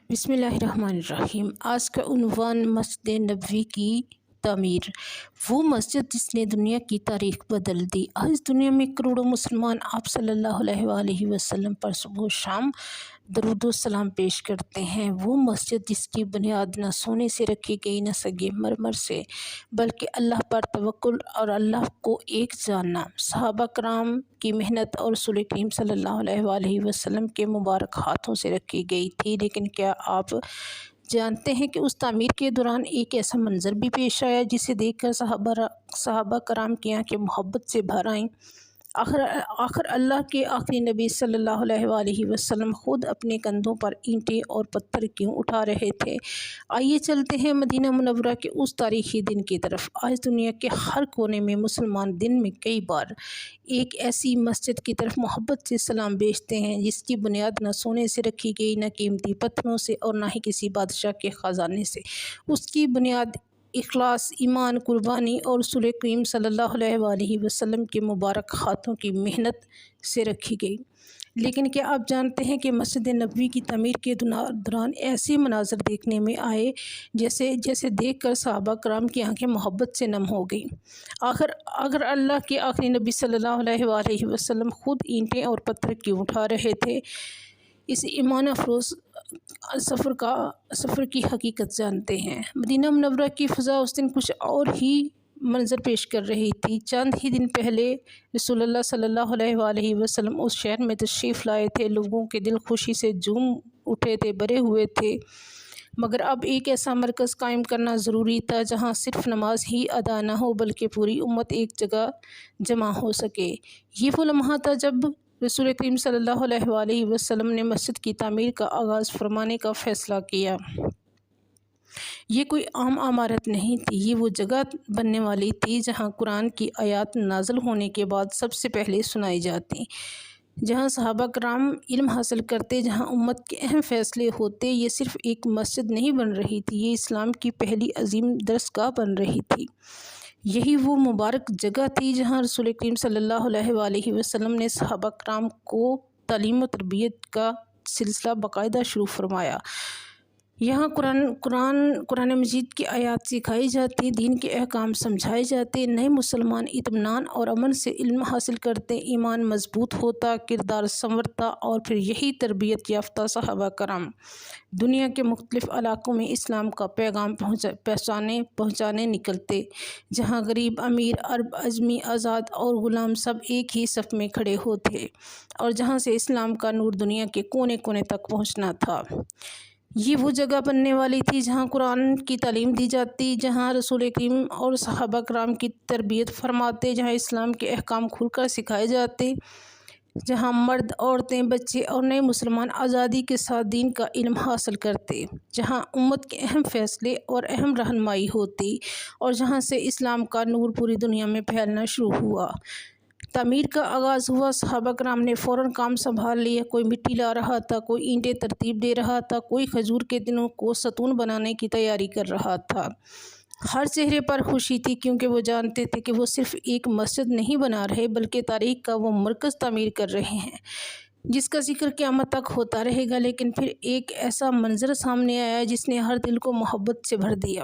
بسم اللہ الرحمن الرحیم۔ آج کا عنوان مسجد نبوی کی تعمیر، وہ مسجد جس نے دنیا کی تاریخ بدل دی۔ آج دنیا میں کروڑوں مسلمان آپ صلی اللہ علیہ وآلہ وسلم پر صبح و شام درود و سلام پیش کرتے ہیں۔ وہ مسجد جس کی بنیاد نہ سونے سے رکھی گئی نہ سنگ مرمر سے، بلکہ اللہ پر توکل اور اللہ کو ایک جاننا، صحابہ کرام کی محنت اور رسول کریم صلی اللہ علیہ وآلہ وسلم کے مبارک ہاتھوں سے رکھی گئی تھی۔ لیکن کیا آپ جانتے ہیں کہ اس تعمیر کے دوران ایک ایسا منظر بھی پیش آیا جسے دیکھ کر صحابہ کرام کی آنکھیں محبت سے بھر آئیں؟ آخر اللہ کے آخری نبی صلی اللہ علیہ وآلہ وسلم خود اپنے کندھوں پر اینٹیں اور پتھر کیوں اٹھا رہے تھے؟ آئیے چلتے ہیں مدینہ منورہ کے اس تاریخی دن کی طرف۔ آج دنیا کے ہر کونے میں مسلمان دن میں کئی بار ایک ایسی مسجد کی طرف محبت سے سلام بھیجتے ہیں جس کی بنیاد نہ سونے سے رکھی گئی، نہ قیمتی پتھروں سے، اور نہ ہی کسی بادشاہ کے خزانے سے۔ اس کی بنیاد اخلاص، ایمان، قربانی اور رسول کریم صلی اللہ علیہ وآلہ وسلم کے مبارک ہاتھوں کی محنت سے رکھی گئی۔ لیکن کیا آپ جانتے ہیں کہ مسجد نبوی کی تعمیر کے دوران ایسے مناظر دیکھنے میں آئے جیسے دیکھ کر صحابہ کرام کی آنکھیں محبت سے نم ہو گئیں؟ اگر اللہ کے آخری نبی صلی اللہ علیہ وآلہ وسلم خود اینٹیں اور پتھر کیوں اٹھا رہے تھے؟ اس ایمان افروز سفر کی حقیقت جانتے ہیں۔ مدینہ منورہ کی فضا اس دن کچھ اور ہی منظر پیش کر رہی تھی۔ چند ہی دن پہلے رسول اللہ صلی اللہ علیہ وآلہ وسلم اس شہر میں تشریف لائے تھے۔ لوگوں کے دل خوشی سے جھوم اٹھے تھے، بھرے ہوئے تھے، مگر اب ایک ایسا مرکز قائم کرنا ضروری تھا جہاں صرف نماز ہی ادا نہ ہو بلکہ پوری امت ایک جگہ جمع ہو سکے۔ یہ وہ لمحہ تھا جب رسول کریم صلی اللہ علیہ وآلہ وسلم نے مسجد کی تعمیر کا آغاز فرمانے کا فیصلہ کیا۔ یہ کوئی عام عمارت نہیں تھی، یہ وہ جگہ بننے والی تھی جہاں قرآن کی آیات نازل ہونے کے بعد سب سے پہلے سنائی جاتی، جہاں صحابہ کرام علم حاصل کرتے، جہاں امت کے اہم فیصلے ہوتے۔ یہ صرف ایک مسجد نہیں بن رہی تھی، یہ اسلام کی پہلی عظیم درسگاہ بن رہی تھی۔ یہی وہ مبارک جگہ تھی جہاں رسول کریم صلی اللہ علیہ وآلہ وسلم نے صحابہ کرام کو تعلیم و تربیت کا سلسلہ باقاعدہ شروع فرمایا۔ یہاں قرآن مجید کی آیات سکھائی جاتی، دین کے احکام سمجھائے جاتے، نئے مسلمان اطمینان اور امن سے علم حاصل کرتے، ایمان مضبوط ہوتا، کردار سنورتا، اور پھر یہی تربیت یافتہ صحابہ کرام دنیا کے مختلف علاقوں میں اسلام کا پیغام پہنچانے نکلتے، جہاں غریب، امیر، عرب، اجمی، آزاد اور غلام سب ایک ہی صف میں کھڑے ہوتے، اور جہاں سے اسلام کا نور دنیا کے کونے کونے تک پہنچنا تھا۔ یہ وہ جگہ بننے والی تھی جہاں قرآن کی تعلیم دی جاتی، جہاں رسول کریم اور صحابہ کرام کی تربیت فرماتے، جہاں اسلام کے احکام کھل کر سکھائے جاتے، جہاں مرد، عورتیں، بچے اور نئے مسلمان آزادی کے ساتھ دین کا علم حاصل کرتے، جہاں امت کے اہم فیصلے اور اہم رہنمائی ہوتی، اور جہاں سے اسلام کا نور پوری دنیا میں پھیلنا شروع ہوا۔ تعمیر کا آغاز ہوا، صحابہ کرام نے فوراً کام سنبھال لیا۔ کوئی مٹی لا رہا تھا، کوئی اینٹیں ترتیب دے رہا تھا، کوئی کھجور کے دنوں کو ستون بنانے کی تیاری کر رہا تھا۔ ہر چہرے پر خوشی تھی، کیونکہ وہ جانتے تھے کہ وہ صرف ایک مسجد نہیں بنا رہے بلکہ تاریخ کا وہ مرکز تعمیر کر رہے ہیں جس کا ذکر قیامت تک ہوتا رہے گا۔ لیکن پھر ایک ایسا منظر سامنے آیا جس نے ہر دل کو محبت سے بھر دیا۔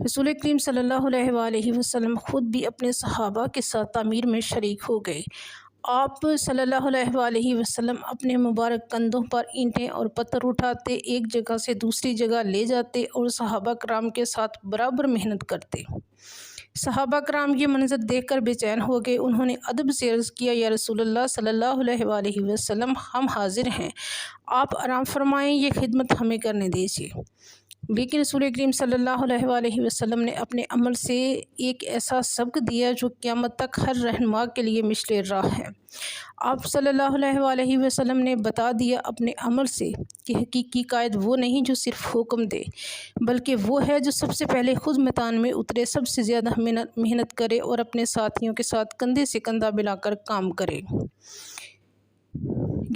رسول کریم صلی اللہ علیہ وآلہ وسلم خود بھی اپنے صحابہ کے ساتھ تعمیر میں شریک ہو گئے۔ آپ صلی اللہ علیہ وآلہ وسلم اپنے مبارک کندھوں پر اینٹیں اور پتھر اٹھاتے، ایک جگہ سے دوسری جگہ لے جاتے اور صحابہ کرام کے ساتھ برابر محنت کرتے۔ صحابہ کرام یہ منظر دیکھ کر بے چین ہو گئے۔ انہوں نے ادب سے عرض کیا، یا رسول اللہ صلی اللہ علیہ وآلہ وسلم، ہم حاضر ہیں، آپ آرام فرمائیں، یہ خدمت ہمیں کرنے دیجیے۔ لیکن رسول کریم صلی اللہ علیہ وآلہ وسلم نے اپنے عمل سے ایک ایسا سبق دیا جو قیامت تک ہر رہنما کے لیے مشعل راہ ہے۔ آپ صلی اللہ علیہ وآلہ وسلم نے بتا دیا اپنے عمل سے کہ حقیقی قائد وہ نہیں جو صرف حکم دے، بلکہ وہ ہے جو سب سے پہلے خود میدان میں اترے، سب سے زیادہ محنت کرے اور اپنے ساتھیوں کے ساتھ کندھے سے کندھا ملا کر کام کرے۔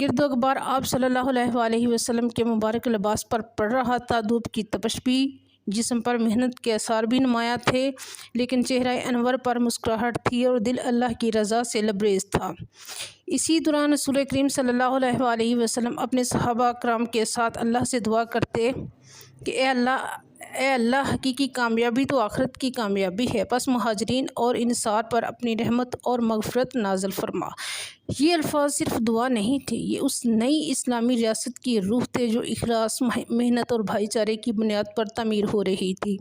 گرد و غبار آپ صلی اللہ علیہ وآلہ وسلم کے مبارک لباس پر پڑ رہا تھا، دھوپ کی تپش بھی جسم پر محنت کے آثار بھی نمایاں تھے، لیکن چہرہ انور پر مسکراہٹ تھی اور دل اللہ کی رضا سے لبریز تھا۔ اسی دوران رسول کریم صلی اللہ علیہ وآلہ وسلم اپنے صحابہ کرام کے ساتھ اللہ سے دعا کرتے کہ اے اللہ حقیقی کامیابی تو آخرت کی کامیابی ہے، پس مہاجرین اور انصار پر اپنی رحمت اور مغفرت نازل فرما۔ یہ الفاظ صرف دعا نہیں تھے، یہ اس نئی اسلامی ریاست کی روح تھے جو اخلاص، محنت اور بھائی چارے کی بنیاد پر تعمیر ہو رہی تھی۔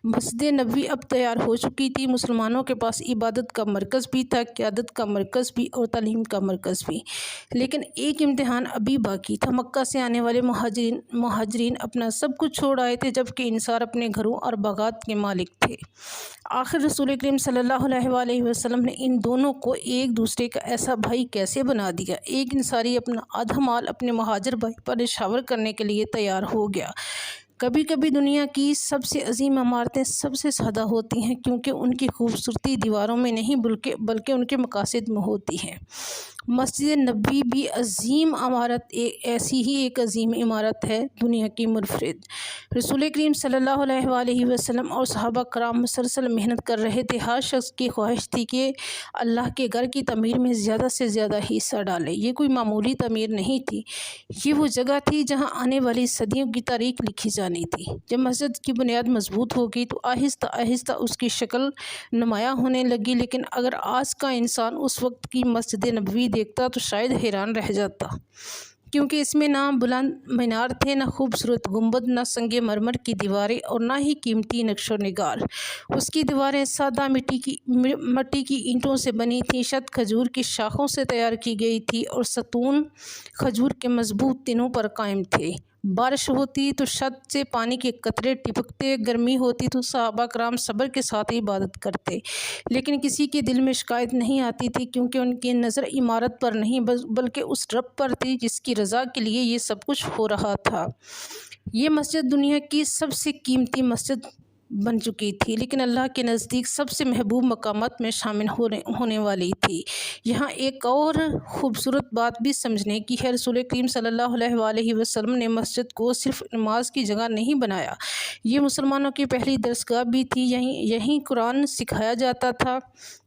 مسجد نبوی اب تیار ہو چکی تھی، مسلمانوں کے پاس عبادت کا مرکز بھی تھا، قیادت کا مرکز بھی اور تعلیم کا مرکز بھی۔ لیکن ایک امتحان ابھی باقی تھا۔ مکہ سے آنے والے مہاجرین اپنا سب کچھ چھوڑ آئے تھے، جبکہ انصار اپنے گھروں اور باغات کے مالک تھے۔ آخر رسول کریم صلی اللہ علیہ وآلہ وسلم نے ان دونوں کو ایک دوسرے کا ایسا بھائی کیسے بنا دیا؟ ایک انصاری اپنا آدھا مال اپنے مہاجر بھائی پر نشاور کرنے کے لیے تیار ہو گیا۔ کبھی کبھی دنیا کی سب سے عظیم عمارتیں سب سے سادہ ہوتی ہیں، کیونکہ ان کی خوبصورتی دیواروں میں نہیں بلکہ ان کے مقاصد میں ہوتی ہے۔ مسجد نبوی بھی عظیم عمارت ایسی ہی ایک عظیم عمارت ہے، دنیا کی منفرد۔ رسول کریم صلی اللہ علیہ وآلہ وسلم اور صحابہ کرام مسلسل محنت کر رہے تھے۔ ہر شخص کی خواہش تھی کہ اللہ کے گھر کی تعمیر میں زیادہ سے زیادہ حصہ ڈالے۔ یہ کوئی معمولی تعمیر نہیں تھی، یہ وہ جگہ تھی جہاں آنے والی صدیوں کی تاریخ لکھی جانی تھی۔ جب مسجد کی بنیاد مضبوط ہو گئی تو آہستہ آہستہ اس کی شکل نمایاں ہونے لگی، لیکن اگر آج کا انسان اس وقت کی مسجد نبوی دیکھتا تو شاید حیران رہ جاتا، کیونکہ اس میں نہ بلند مینار تھے، نہ خوبصورت گنبد، نہ سنگ مرمر کی دیواریں اور نہ ہی قیمتی نقش و نگار۔ اس کی دیواریں سادہ مٹی کی اینٹوں سے بنی تھیں، چھت کھجور کی شاخوں سے تیار کی گئی تھی اور ستون کھجور کے مضبوط تنوں پر قائم تھے۔ بارش ہوتی تو چھت سے پانی کے قطرے ٹپکتے، گرمی ہوتی تو صحابہ کرام صبر کے ساتھ عبادت کرتے، لیکن کسی کے دل میں شکایت نہیں آتی تھی، کیونکہ ان کی نظر عمارت پر نہیں بلکہ اس رب پر تھی جس کی رضا کے لیے یہ سب کچھ ہو رہا تھا۔ یہ مسجد دنیا کی سب سے قیمتی مسجد بن چکی تھی، لیکن اللہ کے نزدیک سب سے محبوب مقامات میں شامل ہونے والی تھی۔ یہاں ایک اور خوبصورت بات بھی سمجھنے کی ہے۔ رسول کریم صلی اللہ علیہ وآلہ وسلم نے مسجد کو صرف نماز کی جگہ نہیں بنایا، یہ مسلمانوں کی پہلی درسگاہ بھی تھی۔ یہیں قرآن سکھایا جاتا تھا،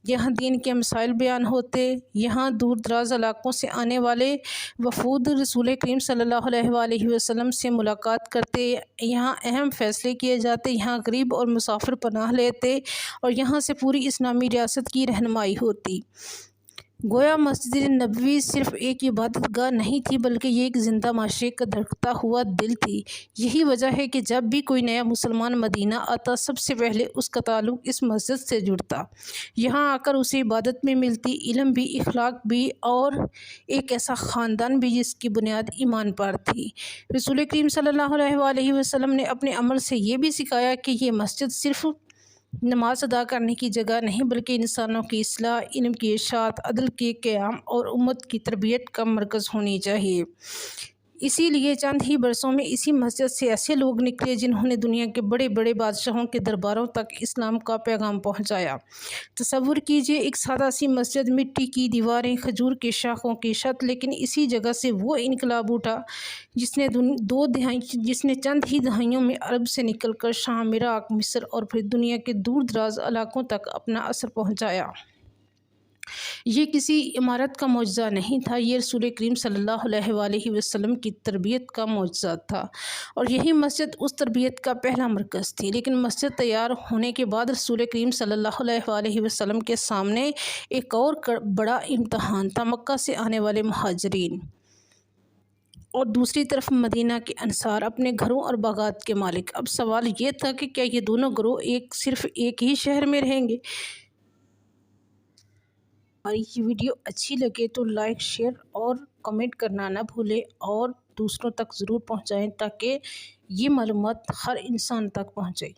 یہاں دین کے مسائل بیان ہوتے، یہاں دور دراز علاقوں سے آنے والے وفود رسول کریم صلی اللہ علیہ وآلہ وسلم سے ملاقات کرتے، یہاں اہم فیصلے کیے جاتے، یہاں غریب اور مسافر پناہ لیتے اور یہاں سے پوری اسلامی ریاست کی رہنمائی ہوتی۔ گویا مسجد نبوی صرف ایک عبادت گاہ نہیں تھی، بلکہ یہ ایک زندہ معاشرے کا دھڑکتا ہوا دل تھی۔ یہی وجہ ہے کہ جب بھی کوئی نیا مسلمان مدینہ آتا، سب سے پہلے اس کا تعلق اس مسجد سے جڑتا۔ یہاں آ کر اسے عبادت میں ملتی، علم بھی، اخلاق بھی اور ایک ایسا خاندان بھی جس کی بنیاد ایمان پر تھی۔ رسول کریم صلی اللہ علیہ وآلہ وسلم نے اپنے عمل سے یہ بھی سکھایا کہ یہ مسجد صرف نماز ادا کرنے کی جگہ نہیں، بلکہ انسانوں کی اصلاح، علم کی اشاعت، عدل کے قیام اور امت کی تربیت کا مرکز ہونی چاہیے۔ اسی لیے چند ہی برسوں میں اسی مسجد سے ایسے لوگ نکلے جنہوں نے دنیا کے بڑے بڑے بادشاہوں کے درباروں تک اسلام کا پیغام پہنچایا۔ تصور کیجئے، ایک سادہ سی مسجد، مٹی کی دیواریں، کھجور کے شاخوں کی چھت، لیکن اسی جگہ سے وہ انقلاب اٹھا جس نے چند ہی دہائیوں میں عرب سے نکل کر شام، عراق، مصر اور پھر دنیا کے دور دراز علاقوں تک اپنا اثر پہنچایا۔ یہ کسی عمارت کا معجزہ نہیں تھا، یہ رسول کریم صلی اللہ علیہ وآلہ وسلم کی تربیت کا معجزہ تھا، اور یہی مسجد اس تربیت کا پہلا مرکز تھی۔ لیکن مسجد تیار ہونے کے بعد رسول کریم صلی اللہ علیہ وآلہ وسلم کے سامنے ایک اور بڑا امتحان تھا، مکہ سے آنے والے مہاجرین اور دوسری طرف مدینہ کے انصار، اپنے گھروں اور باغات کے مالک۔ اب سوال یہ تھا کہ کیا یہ دونوں گروہ صرف ایک ہی شہر میں رہیں گے؟ ہماری یہ ویڈیو اچھی لگے تو لائک، شیئر اور کمنٹ کرنا نہ بھولیں، اور دوسروں تک ضرور پہنچائیں تاکہ یہ معلومات ہر انسان تک پہنچے۔